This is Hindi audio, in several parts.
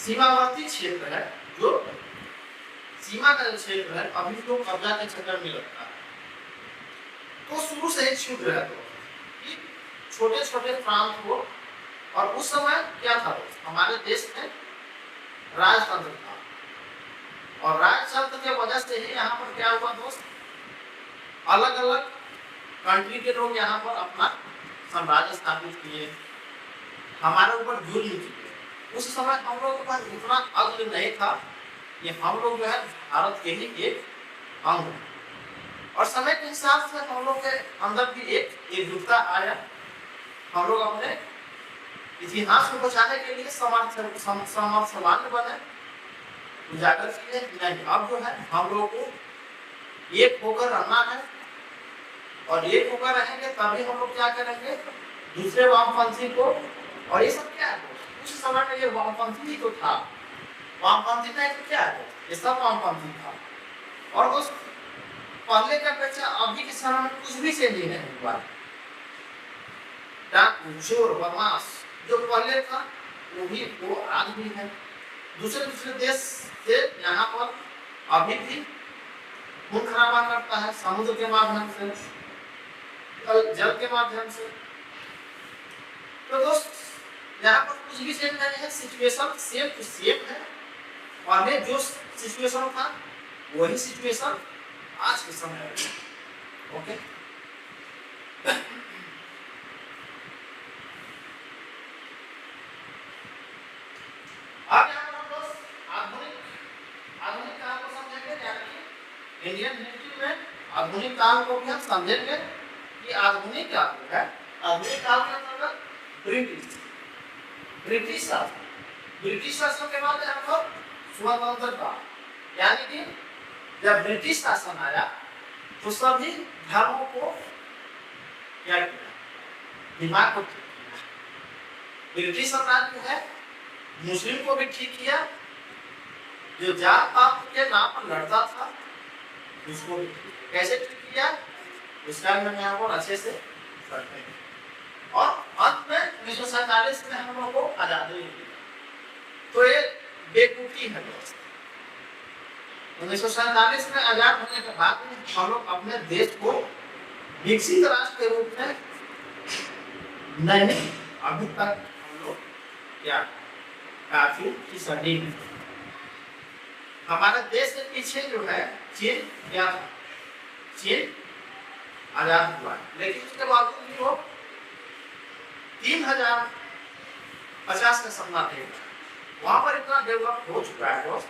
सीमावर्ती क्षेत्र है, जो सीमा का जो क्षेत्र है अभी तो कब्जा के चक्कर में लगता है। तो शुरू से ही छूट रहा तो छोटे छोटे प्रांत को, और उस समय क्या था, हमारे देश में राजतंत्र था, और राजतंत्र की वजह से ही यहाँ पर क्या हुआ दोस्त, अलग अलग कंट्री के लोग यहाँ पर अपना साम्राज्य स्थापित किए, हमारे ऊपर जुल्म किए। उस समय हम लोग के पास इतना अक्ल नहीं था, ये हम लोग जो है भारत के ही एक अंग है, और समय के हिसाब से हम लोग के अंदर भी एक एकजुटता आया। हम लोग अपने इतिहास को बचाने के लिए समर्थवान बने, उजागर किए नहीं, अब जो है हम लोग को एक होकर रहना है, और एक होकर रहेंगे तभी हम लोग क्या करेंगे, दूसरे वामपंथी को, और ये सब क्या है उस समय में, ये वामपंथी ही तो था, वामपंथी नहीं तो क्या है, ये सब वामपंथी था। और उस पहले का अपेक्षा अभी के समय में कुछ भी चेंज नहीं हुआ। चोर बदमाश जो पहले था वो आज भी है। दूसरे दूसरे देश से यहाँ पर अभी भी खून खराबा करता है, समुद्र के माध्यम से, जल के माध्यम से। तो दोस्त यहाँ पर कुछ भी चेंज नहीं है, सिचुएशन सेम टू सेम है। पहले जो सिचुएशन था वही सिचुएशन आज के समय में। ओके, अब यहाँ पर दोस्त आधुनिक काल को समझेंगे, यानी इंडियन हिस्ट्री में आधुनिक काल को भी हम समझेंगे कि आधुनिक काल है। आधुनिक काल के अंतर्गत ब्रिटिश शासन के बाद हम लोग स्वतंत्रता, यानी कि जब ब्रिटिश शासन आया तो सभी धर्मों को क्या किया, दिमाग को ठीक किया। ब्रिटिश सरकार जो है मुस्लिम को भी ठीक किया, जो जात पात के नाम पर लड़ता था उसको भी कैसे ठीक किया, उसका हम यहाँ पर अच्छे से करते हैं। और अंत में 1947 में हम लोगों को आजादी मिली। तो ये बेवकूफी है। 1947 में आजाद होने के बाद हम लोग अपने देश को विकसित राष्ट्र के रूप में नहीं, अभी तक हम लोग क्या काफी सही है। हमारे देश के पीछे जो है चीन, क्या चीन आजाद हुआ, लेकिन उसके बावजूद भी वो 3050 का सपना थे, वहां पर इतना डेवलप हो चुका है दोस्त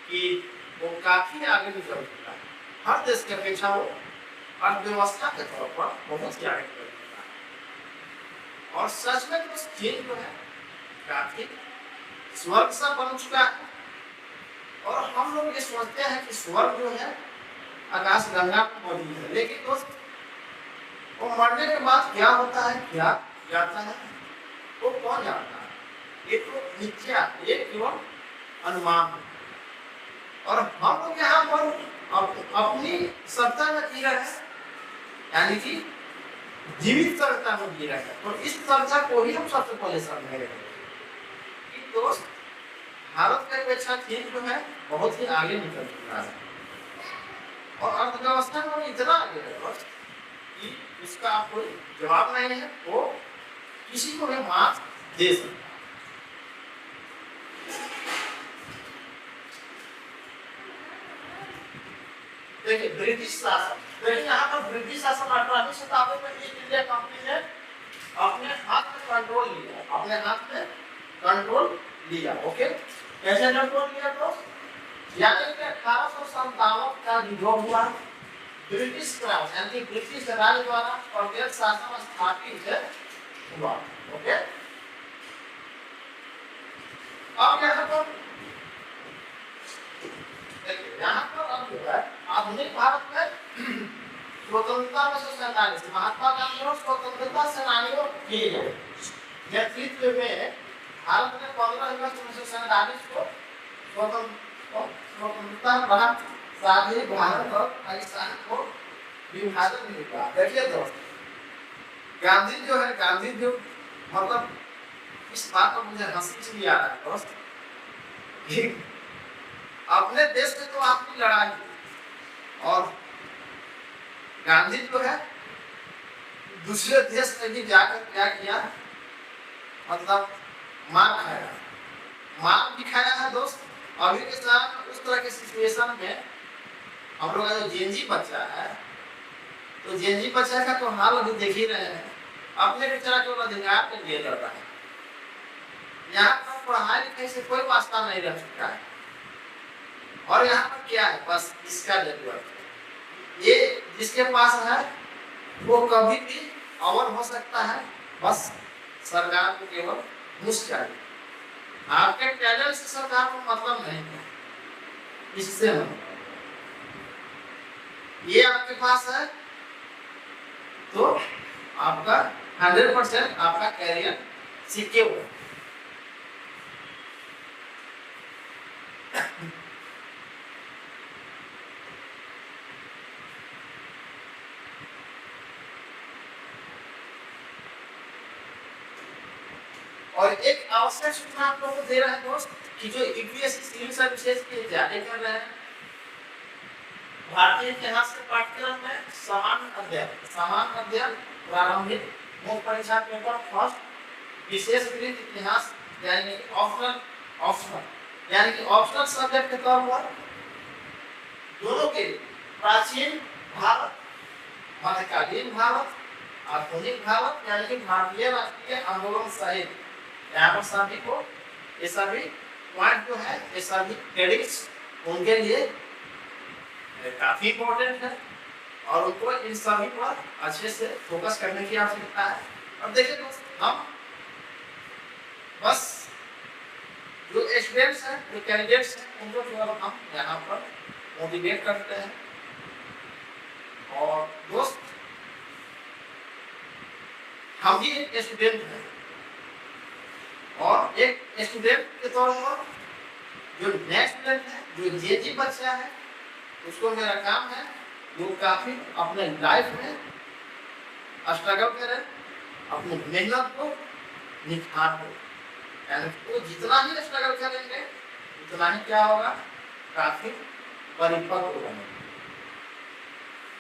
कि वो काफी आगे निकल चुका है। हर देश की अपेक्षा वो अर्थव्यवस्था के तौर पर बहुत ही आगे निकल चुका है। और सच में तो चीन जो है काफी स्वर्ग सा बन चुका है। और हम लोग ये सोचते हैं कि स्वर्ग जो है आकाश गंगा में मौजूद है, लेकिन दोस्त वो मरने के बाद क्या होता है, क्या जाता है, वो कौन जानता है। ये तो मिथ्या, ये केवल अनुमान है। और हम लोग यहाँ पर अपनी सत्ता में जी रहे हैं, यानी कि जीवित सत्ता में जी रहे हैं। तो इस चर्चा को ही हम सबसे पहले समझेंगे कि दोस्त भारत के अपेक्षा चीन जो है बहुत ही आगे निकल चुका है, और अर्थव्यवस्था में इतना आगे है दोस्त कि इसका कोई जवाब नहीं है, वो किसी को भी मात दे सकता है। देखिए ब्रिटिश शासन, देखिए यहाँ पर ब्रिटिश शासन 18वीं शताब्दी में ईस्ट इंडिया कंपनी ने अपने हाथ में कंट्रोल लिया, अपने हाथ में कंट्रोल लिया। ओके, कैसे कंट्रोल लिया तो, यानी कि 1857 का जो हुआ ब्रिटिश क्राउन, यानी ब्रिटिश राज द्वारा प्रत्यक्ष शासन स्थापित हुआ। ओके, अब यहाँ पर अब जो है आधुनिक भारत में स्वतंत्रता में 1947 महात्मा गांधी और स्वतंत्रता सेनानियों के नेतृत्व में भारत ने 15 अगस्त 1947 को स्वतंत्रता प्राप्त साझे भारत और पाकिस्तान को विभाजन मिला। देखिए दोस्त, गांधी जो है, गांधी जो मतलब इस बात पर मुझे हंसी भी आ रहा है दोस्त अपने देश में तो आपकी लड़ाई, और गांधी जो है दूसरे देश में भी जाकर क्या किया, मतलब मार खाया, मार भी खाया है दोस्त। अभी के समय उस तरह के सिचुएशन में हम लोग का जो जेनजी बच्चा है, तो जेनजी बच्चा का तो हाल अभी देख ही रहे हैं, अपने बेचारा केवल अधिकार के लिए लड़ रहा है। यहाँ पर पढ़ाई लिखाई से कोई वास्ता नहीं रह चुका है, और यहाँ पर क्या है, बस इसका जरूरत है। ये जिसके पास है वो कभी भी अवर हो सकता है, बस सरकार को केवल घूस चाहिए। आपके टैलेंट से सरकार को मतलब नहीं है, इससे ये आपके पास है तो आपका 100% आपका कैरियर सिक्योर है। और एक आवश्यक सूचना आप लोगों को दे रहा है दोस्त कि जो यूपीएससी सिविल सर्विसेज के जारी कर रहे हैं, भारतीय इतिहास के पाठ्यक्रम में सामान्य अध्ययन प्रारंभिक मुख्य परीक्षा पेपर फर्स्ट विशेषकृत इतिहास यानी ऑप्शनल सब्जेक्ट के तौर पर दोनों के प्राचीन भारत, मध्यकालीन भारत, आधुनिक भारत यानी कि भारतीय राष्ट्रीय आंदोलन सहित यहाँ पर सभी को ये सभी पॉइंट जो है, ये सभी क्रेडिट्स उनके लिए काफी इम्पोर्टेंट है, और उनको इन सभी पर अच्छे से फोकस करने की आवश्यकता है। अब देखिए दोस्त, हम बस जो स्टूडेंट्स हैं, जो कैंडिडेट्स हैं, उनको केवल हम यहाँ पर मोटिवेट करते हैं। और दोस्त, हम भी एक स्टूडेंट हैं, और एक स्टूडेंट के तौर पर जो नेक्स्ट स्टूडेंट है, जो जेजी बच्चा है, उसको मेरा काम है वो काफी अपने लाइफ में स्ट्रगल करे, अपनी मेहनत को निखार हो, यानी वो जितना ही स्ट्रगल करेंगे उतना ही क्या होगा, काफी परिपक्व बनेंगे।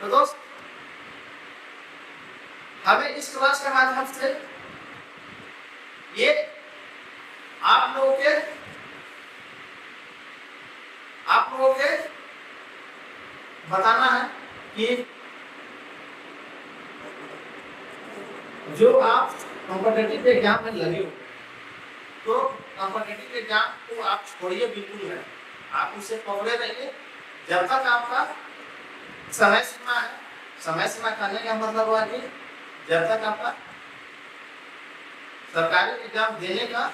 तो दोस्त, हमें इस क्लास के माध्यम से ये आप लोगों के बताना है कि जो आप कॉम्पिटिटिव एग्जाम में लगे हो, तो कॉम्पिटिटिव एग्जाम को आप छोड़िए बिल्कुल है, आप उसे पकड़े रहिए जब तक आपका समय सीमा है। समय सीमा करने का मतलब हुआ कि जब तक आपका सरकारी एग्जाम देने का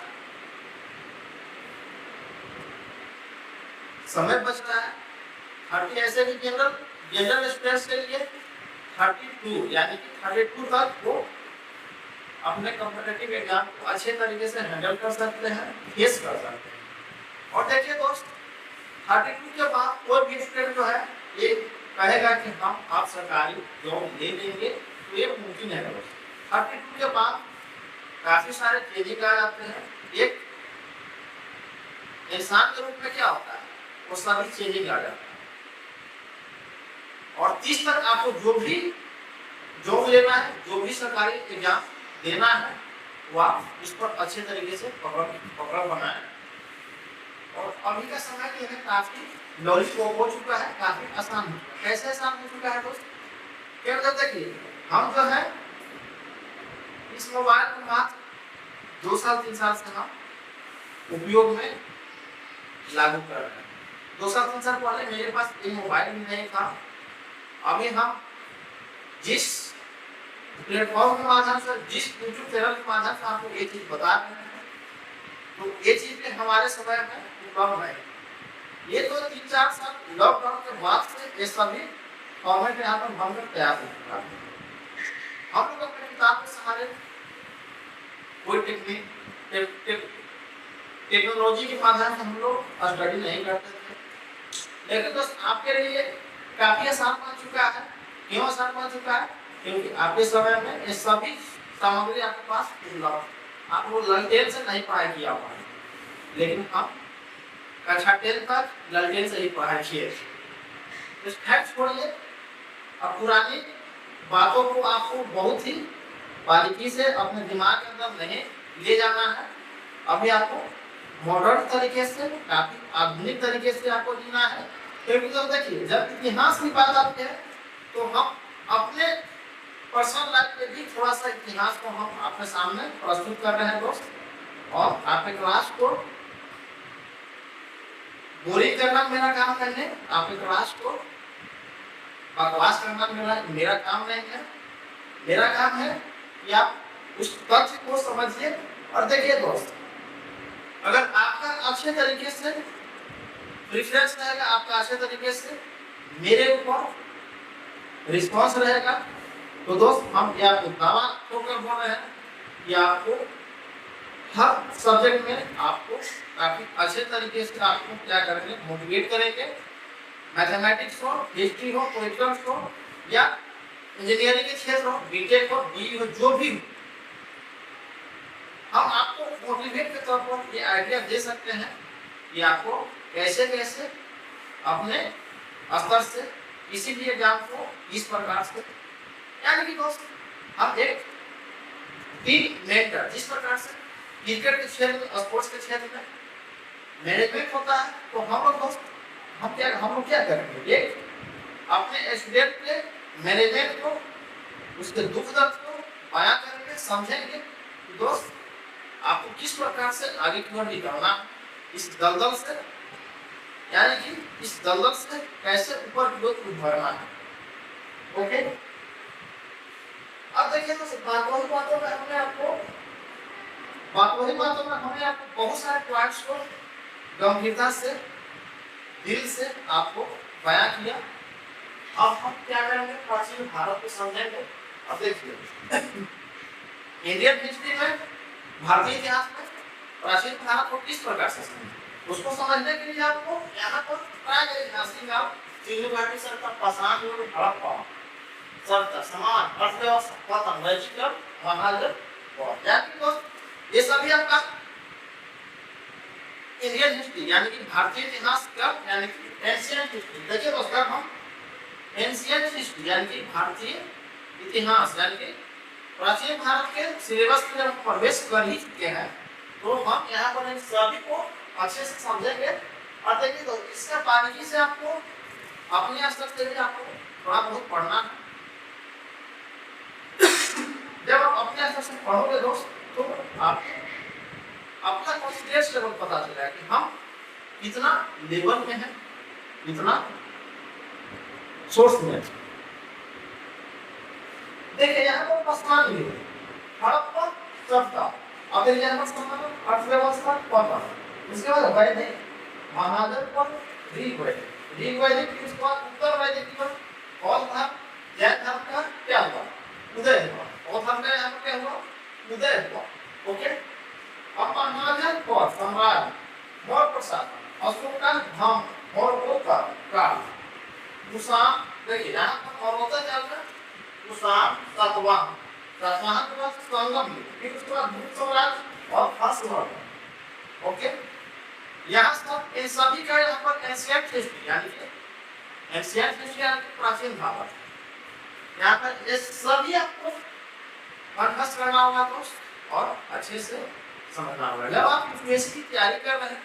समय बच रहा है। 30 ऐसे भी जनरल स्टूडेंट्स के लिए 32 यानी कि 32 तक वो अपने कॉम्पिटिटिव एग्जाम को अच्छे तरीके से हैंडल कर सकते हैं, फेस कर सकते हैं। और देखिए दोस्त, 32 के बाद कोई भी स्टूडेंट जो है ये कहेगा कि हम आप सरकारी जॉब ले लेंगे, तो ये मुमकिन है दोस्त। 32 के बाद काफी सारे चेंजिंग आ जाते हैं। एक इंसान के रूप में क्या होता है, वो सभी चेंजिंग आ जाता है। और 30 तक आपको जो भी जॉब लेना है, जो भी सरकारी एग्जाम देना है, वो आप इस पर अच्छे तरीके से पकड़ बनाए। और अभी का समय जो है काफी नॉलेज हो चुका है, काफी आसान हो चुका है। कैसे आसान हो चुका है दोस्त? क्या मतलब देखिए, हम जो है इस मोबाइल को मात्र 2 साल 3 साल से हम उपयोग में लागू कर रहे हैं। 2 साल 3 साल पहले मेरे पास ये मोबाइल भी नहीं था। अभी हम जिस प्लेटफॉर्म के माध्यम से, जिस यूट्यूब चैनल के माध्यम से आपको ये चीज बता रहे हैं, तो ये चीज हमारे समय में उपलब्ध है। ये तो 3-4 साल लॉकडाउन के बाद से ये सभी फॉर्मेट यहाँ पर बनकर तैयार हो चुका है। हम लोग अपने किताब के सहारे कोई टेक्नोलॉजी के माध्यम से हम लोग स्टडी नहीं करते थे, लेकिन दोस्त आपके लिए काफी आसान बन चुका है। क्यों आसान बन चुका है? क्योंकि आपके समय में ये सभी सामग्री आपके पास उपलब्ध, आप वो लंटेन से नहीं पढ़ाई किया हुआ है, लेकिन हम कक्षा 10 तक ललटेन से ही पढ़ाई किए। इस फैक्ट छोड़िए, अब पुरानी बातों को आपको बहुत ही बारीकी से अपने दिमाग के अंदर नहीं ले जाना है। अभी आपको मॉडर्न तरीके से, काफी आधुनिक तरीके से आपको जीना है। क्योंकि तो देखिए, जब इतिहास की बात आती है तो हम अपने पर्सनल लाइफ में भी थोड़ा सा इतिहास को हम आपके सामने प्रस्तुत कर रहे हैं दोस्त। और आपके क्लास को बोरिंग करना मेरा काम नहीं है, आपके क्लास को बकवास करना मेरा काम नहीं है। मेरा काम है कि आप उस तथ्य को समझिए। और देखिए दोस्त, अगर आपका अच्छे तरीके से प्रेफरेंस रहेगा, आपका अच्छे तरीके से मेरे ऊपर रिस्पॉन्स रहेगा, तो दोस्त हम या तो दावा ठोकर बोल रहे हैं कि आपको हर सब्जेक्ट में आपको काफी अच्छे तरीके से आपको क्या करेंगे, मोटिवेट करेंगे। मैथमेटिक्स हो, हिस्ट्री हो, पॉलिटिक्स हो, या इंजीनियरिंग के क्षेत्र हो, बीटेक हो, बीई हो, जो भी हो, हम आपको मोटिवेट के तौर पर ये आइडिया दे सकते हैं कि आपको कैसे कैसे अपने स्तर से किसी भी एग्जाम को इस प्रकार से, यानी कि दोस्त हम एक टीम मेंटर, जिस प्रकार से क्रिकेट के क्षेत्र में, स्पोर्ट्स के क्षेत्र में मैनेजमेंट होता है, तो हम लोग दोस्त हम लोग क्या करेंगे, एक अपने स्टूडेंट के मैनेजमेंट को, उसके दुख दर्द को बयां करेंगे, समझेंगे कि दोस्त आपको किस प्रकार से आगे की ओर निकलना, इस दलदल से, यानी कि इस दलदल से कैसे ऊपर की ओर उभरना है। ओके, अब देखिए तो बातों में हमने आपको बहुत सारे पॉइंट्स को गंभीरता से, दिल से आपको बयां किया। अब हम क्या करेंगे, प्राचीन भारत को समझेंगे। अब देखिए, इंडियन हिस्ट्री में, भारतीय इतिहास में प्राचीन भारत को किस प्रकार से समझें, उसको समझने के लिए आपको यहाँ पर प्राग ऐतिहासिक आप सिंधु घाटी सभ्यता, पाषाण युग, हड़प्पा सभ्यता, समाज, अर्थव्यवस्था, पतन, वैश्वीकरण, महाजन, ये सभी आपका इंडियन हिस्ट्री यानी कि भारतीय इतिहास का, यानी कि एंशिएंट हिस्ट्री। देखिए दोस्तों, हम एंशिएंट हिस्ट्री यानी कि भारतीय इतिहास यानी कि प्राचीन भारत के सिलेबस में जब प्रवेश कर ही चुके हैं, तो हम यहाँ पर इन सभी को अच्छे से समझेंगे। और देखिए तो इसका बारीकी से आपको अपने स्तर से भी आपको थोड़ा बहुत पढ़ना है। जब आप अपने स्तर से पढ़ोगे दोस्त, तो आपको अपना कॉन्फिडेंस लेवल पता चलेगा कि हम कितना लेवल में हैं, कितना सोर्स में। देखिए यहाँ पर पाषाण युग, हड़प्पा सभ्यता, अब यहाँ पर समाज, अर्थव्यवस्था, पतन, उसके बाद वैदिक, महाजन पर ऋग्वैदिक, उसके बाद उत्तर वैदिक पर बौद्ध धर्म, जैन धर्म का क्या हुआ, उदय हुआ। बौद्ध धर्म का यहाँ पर क्या हुआ, उदय हुआ। ओके, अब महाजन पर सम्राट, मौर्य प्रशासन, अशोका धाम, मौर्यों का काल, कुषाण, देखिए यहाँ पर मौर्यों चल रहा है, कुषाण, सातवाहन के बाद संगम, फिर उसके बाद गुप्त साम्राज्य और हर्षवर्धन। ओके, यहाँ सब इन सभी का यहाँ पर एंशिएंट हिस्ट्री यानी कि एंशिएंट हिस्ट्री यानी कि प्राचीन भारत, यहाँ पर ये सभी आपको कंठस्थ करना होगा दोस्त और अच्छे से समझना होगा। जब आप यूपीएससी की तैयारी कर रहे हैं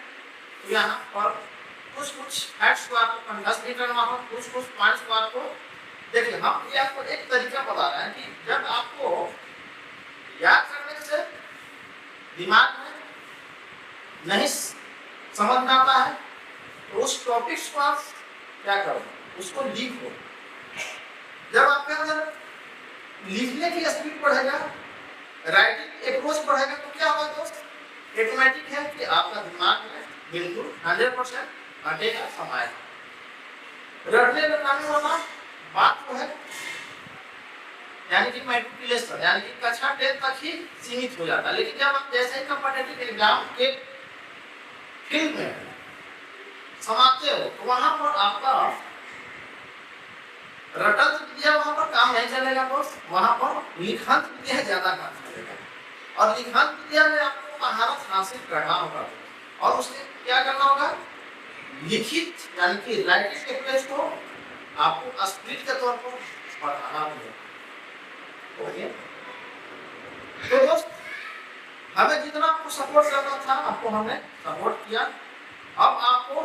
तो यहाँ पर कुछ फैक्ट्स को आपको कंठस्थ भी करना होगा, कुछ पॉइंट्स को आपको देखिए। हम ये आपको एक तरीका बता रहे हैं कि जब आपको याद करने से दिमाग में नहीं समझ में आता है, तो उस टॉपिक्स को आप क्या करो, उसको लिखो। जब आपके अंदर लिखने की स्पीड बढ़ेगा, राइटिंग अप्रोच बढ़ेगा, तो क्या होगा दोस्त, ऑटोमेटिक है कि आपका दिमाग में बिल्कुल 100% हटेगा समय। रटने का काम होना बात तो है, यानी कि मैट्रिकुलेशन यानी कि कक्षा 10 तक ही सीमित हो जाता है। लेकिन जब आप जैसे ही कॉम्पिटिटिव एग्जाम के फील्ड में समाते हो, तो वहां पर आपका रटन विद्या वहां पर काम नहीं चलेगा दोस्त, वहां पर लिखन विद्या ज्यादा काम चलेगा। और लिखन विद्या में आपको महारत हासिल करना होगा और उसके क्या करना होगा, लिखित यानी कि राइटिंग के पेज को आपको स्पीड के तौर पर बढ़ाना होगा। ओके, तो दोस्त हमें जितना आपको सपोर्ट करना था आपको हमने सपोर्ट किया। अब आपको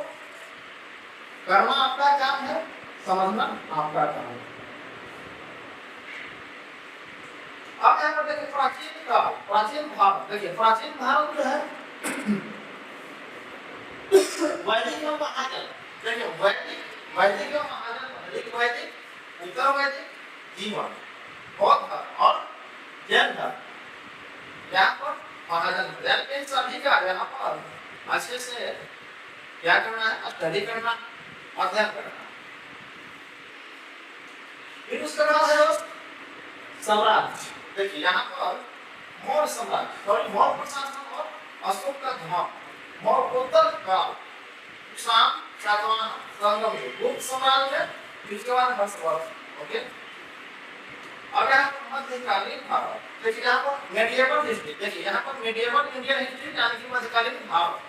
करना आपका काम है, समझना आपका काम है। अब यहाँ पर देखिए प्राचीन भारत, देखिए प्राचीन भारत जो है वैदिक और महाजन, देखिए वैदिक और महाजन, वैदिक उत्तर वैदिक जीवन, बौद्ध धर्म और जैन धर्म, यहाँ पर महाजन इन सभी का यहाँ पर अच्छे से क्या करना है, स्टडी करना, अध्ययन करना। फिर उसके बाद है सम्राट, देखिए यहाँ पर मौर्य सम्राट और मौर्य प्रशासन और अशोक का धर्म, मौर्योत्तर काल, शाम सातवाहन संगम गुप्त साम्राज्य, उसके बाद हर्षवर्धन। ओके, अब यहाँ पर मध्यकालीन भारत, देखिए यहाँ पर मेडिएवल हिस्ट्री, देखिए यहाँ पर मेडिएवल इंडियन हिस्ट्री यानी कि मध्यकालीन भारत,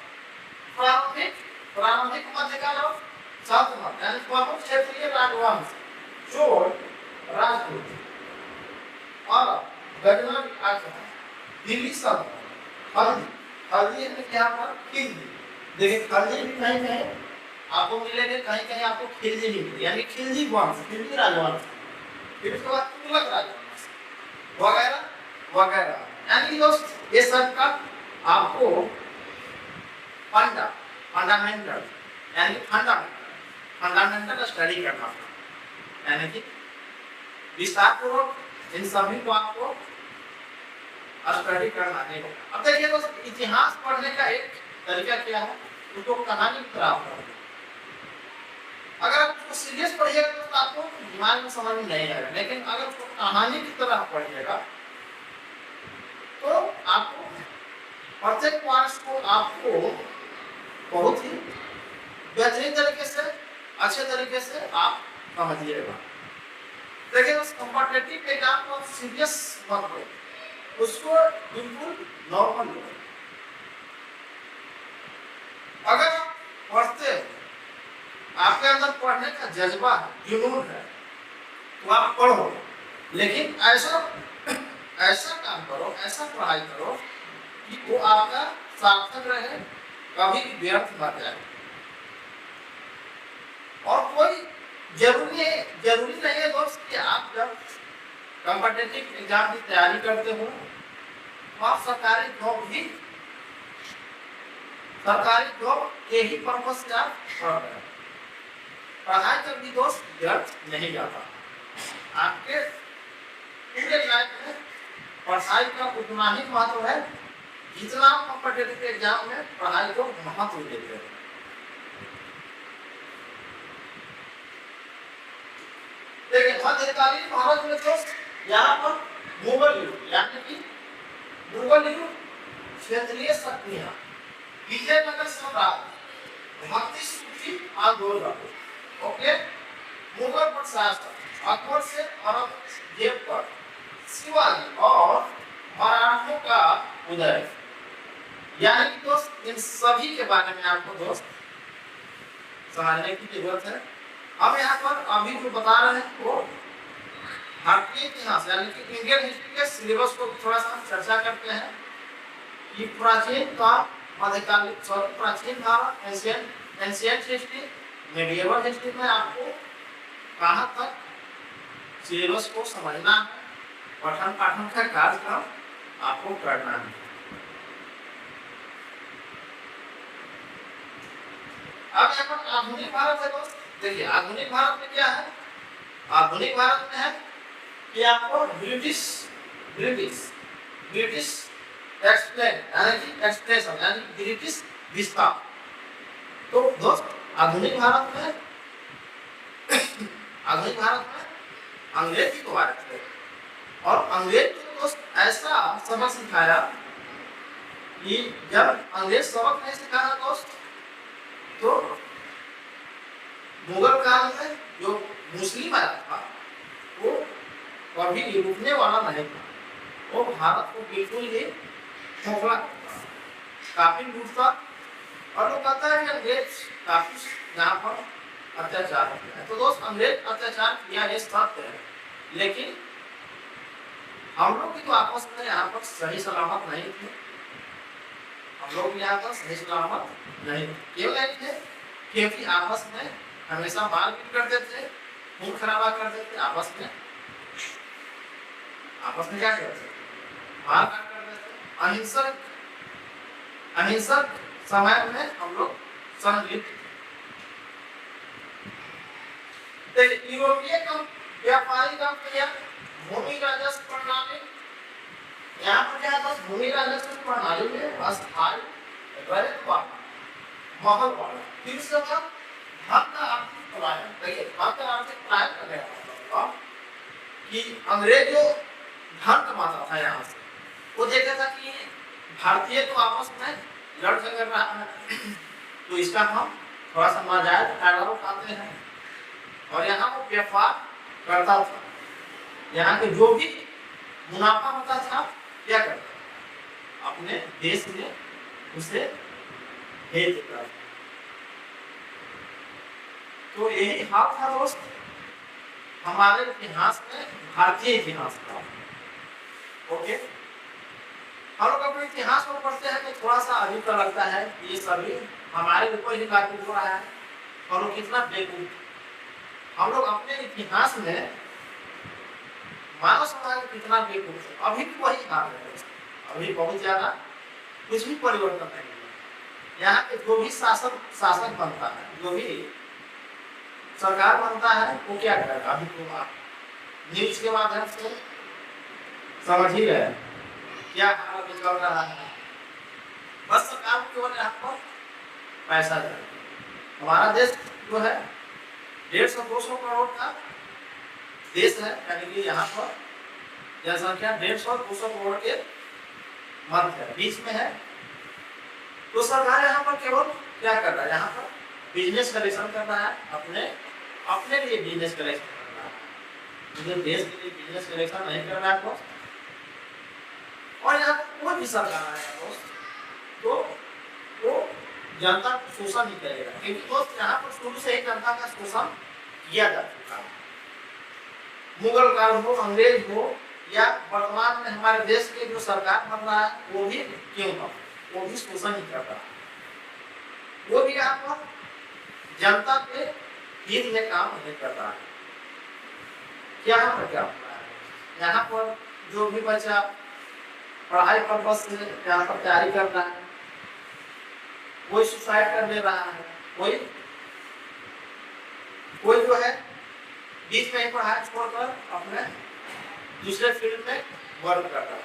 प्रारंभिक मध्यकाल और सातवाहन यानी प्रमुख क्षेत्रीय राजवंश, चोल, राजपूत और गजनवी आक्रमण, दिल्ली सल्तनत, हल्दी में क्या पर खिलजी, देखिए खिलजी भी कहीं कहीं आपको मिलेंगे, कहीं कहीं आपको खिलजी नहीं मिलेंगे, यानी खिलजी वंश, खिलजी राजवंश। फिर उसके बाद तुगलक राजवंश वगैरह वगैरह, यानी दोस्त ये सब का आपको फंडामेंटल यानी फंडामेंटल स्टडी करना, यानी कि विस्तार पूर्वक इन सभी को आपको स्टडी करना है। अब देखिए दोस्तों इतिहास पढ़ने का एक तरीका क्या है, उसको कहानी की तरह पढ़ो। अगर आप उसको सीरियस पढ़िएगा तो आपको दिमाग में समझ में नहीं आएगा, लेकिन अगर उसको कहानी की तरह पढ़िएगा तो आपको प्रत्येक पार्ट को आपको बहुत ही बेहतरीन तरीके से, अच्छे तरीके से आप समझिएगा। देखिए उस कॉम्पिटिटिव एग्जाम को सीरियस मत लो, उसको बिल्कुल नॉर्मल लो। अगर पढ़ते आपके अंदर पढ़ने का जज्बा है, जुनून है, तो आप पढ़ो, लेकिन ऐसा काम करो, ऐसा पढ़ाई करो कि वो आपका सार्थक रहे, कभी व्यर्थ न जाए। और कोई जरूरी नहीं है दोस्त कि आप जब कॉम्पिटिटिव एग्जाम की तैयारी करते हो तो आप सरकारी जॉब के ही पर्पस से आप पढ़ रहे हैं। पढ़ाई कभी दोस्त व्यर्थ नहीं जाता। आपके पूरे लाइफ में पढ़ाई का उतना ही महत्व है जितना कॉम्पिटिटिव एग्जाम में पढ़ाई को महत्व देते हैं। देखिए मध्यकालीन भारत में तो यहाँ पर मुगल युग यानी कि मुगल युग क्षेत्रीय शक्तियाँ, विजयनगर साम्राज्य, भक्ति सूफी आंदोलन, ओके, मुगल प्रशासन, अकबर से औरंगजेब पर, शिवाजी और मराठों का उदय, यानी कि दोस्त इन सभी के बारे में आपको दोस्त समझने की जरूरत है। अब यहाँ पर अभी जो बता रहे हैं वो भारतीय इतिहास यानी कि इंडियन हिस्ट्री के सिलेबस को थोड़ा सा चर्चा करते हैं कि प्राचीन काल, मध्यकालीन, प्राचीन Bharat, ancient history, medieval history में आपको कहाँ तक सिलेबस को समझना है, पठन पाठन का कार्यक्रम आपको करना है। अब यहाँ पर आधुनिक भारत है दोस्त, देखिए आधुनिक भारत में क्या है, आधुनिक भारत में है कि आपको ब्रिटिश एक्सप्रेशन यानी ब्रिटिश विस्तार। तो दोस्त आधुनिक भारत में अंग्रेजी को बात है और अंग्रेज को दोस्त ऐसा सबक सिखाया कि जब अंग्रेज सबक नहीं सिखाया दोस्त तो मुगल काल में जो मुस्लिम आया था वो कभी रुकने वाला नहीं था, वो भारत को बिल्कुल ही खोखला, काफी लूटता और लोग कहता है कि अंग्रेज काफी यहाँ पर अत्याचार किया है। तो दोस्त अंग्रेज अत्याचार किया ये सत्य है, लेकिन हम लोग भी तो आपस में यहाँ पर सही सलामत नहीं थे। हम लोग यहाँ पर सही सलामत नहीं थे, क्यों नहीं थे? क्योंकि आपस में हमेशा मारपीट करते थे, खून खराबा करते थे, आपस में क्या करते थे? मारकाट करते थे। अहिंसक समय में हम लोग संलिप्त थे। यूरोपीय व्यापारी कंपनियां भूमि राजस्व प्रणाली, यहाँ पर क्या था? भूमि राजस्व प्रणाली में अस्थायी महल वाला फिर से धन का आर्थिक पलायन। देखिए धन का आर्थिक पलायन करने का मतलब कि अंग्रेज जो धन कमाता था यहाँ से, वो देखा था कि भारतीय तो आपस में लड़ झगड़ रहा है, तो इसका हम थोड़ा सा नाजायज फायदा उठाते हैं। और यहाँ वो व्यापार करता था, यहाँ के जो भी मुनाफा होता था क्या करता था? अपने देश में उसे भेज देता था। तो यही हाल था दोस्त हमारे इतिहास में, भारतीय इतिहास का। ओके, हम लोग अपने इतिहास को पढ़ते हैं तो थोड़ा सा अजीब सा लगता है कि ये सभी हमारे ऊपर ही लागू हो रहा है और वो कितना बेवकूफ। हम लोग अपने इतिहास में मानव समाज कितना बेवकूफ है, अभी भी वही हाल है। अभी बहुत ज्यादा कुछ भी परिवर्तन नहीं है। यहाँ पे जो भी शासक बनता है, जो भी सरकार बनता है, वो क्या करेगा? अभी तो आप न्यूज के माध्यम से समझ ही रहे क्या हाल चल रहा है। बस सरकार केवल यहाँ पर पैसा दे। हमारा देश जो है 150-200 करोड़ का देश है, यानी कि यहाँ पर जनसंख्या 150-200 करोड़ के मध्य है, बीच में है। तो सरकार यहाँ पर केवल क्या कर रहा है? यहाँ पर बिजनेस कलेक्शन कर रहा है, अपने लिए बिजनेस कलेक्शन कर रहा है, मुझे देश के लिए बिजनेस कलेक्शन नहीं कर रहा है दोस्त। और यहाँ पर कोई भी सरकार आएगा दोस्त तो वो जनता को शोषण नहीं करेगा, क्योंकि दोस्त यहाँ पर शुरू से ही जनता का शोषण किया जा चुका है। मुगल काल हो, अंग्रेज हो, या वर्तमान में हमारे देश के जो सरकार बन रहा है वो भी क्यों ना, वो भी शोषण ही कर रहा है। वो भी यहाँ पर जनता के हित में काम नहीं कर रहा है। क्या हो रहा है? यहाँ पर जो भी बच्चा पढ़ाई पर्पस से यहाँ पर तैयारी कर रहा है, कोई सुसाइड कर ले रहा है, कोई जो है बीच में पढ़ाई छोड़कर अपने दूसरे फील्ड में वर्क कर रहा है।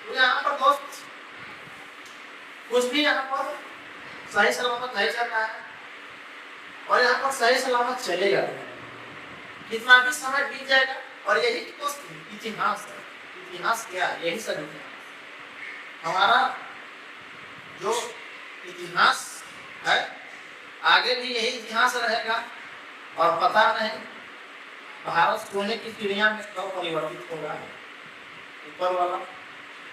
तो यहाँ पर दोस्त कुछ भी यहाँ पर सही सलामत नहीं चल रहा है, और यहाँ पर सही सलामत चलेगा। कितना भी समय बीत जाएगा, और यही दोस्त इतिहास है। इतिहास क्या है? यही सब इतिहास। हमारा जो इतिहास है आगे भी यही इतिहास रहेगा, और पता नहीं भारत सोने की चिड़िया में कब परिवर्तित होगा। ऊपर वाला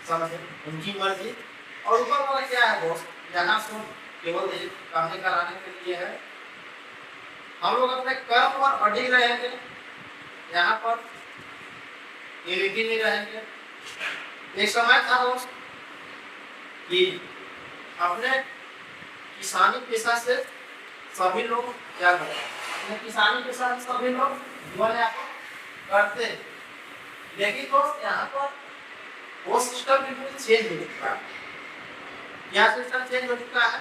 समझे, उनकी मर्जी। और ऊपर वाला क्या है दोस्त? यहाँ से केवल कामने कराने के लिए है। हम लोग अपने कर्म पर अडिग रहेंगे, यहाँ पर यूनिटी नहीं रहेंगे। एक समय था दोस्त कि अपने किसानी पेशा से सभी लोग क्या करते हैं? अपने किसानी पेशा से सभी लोग जीवन यापन करते हैं, लेकिन दोस्त यहाँ पर वो सिस्टम बिल्कुल चेंज हो चुका है। क्या सिस्टम चेंज हो चुका है?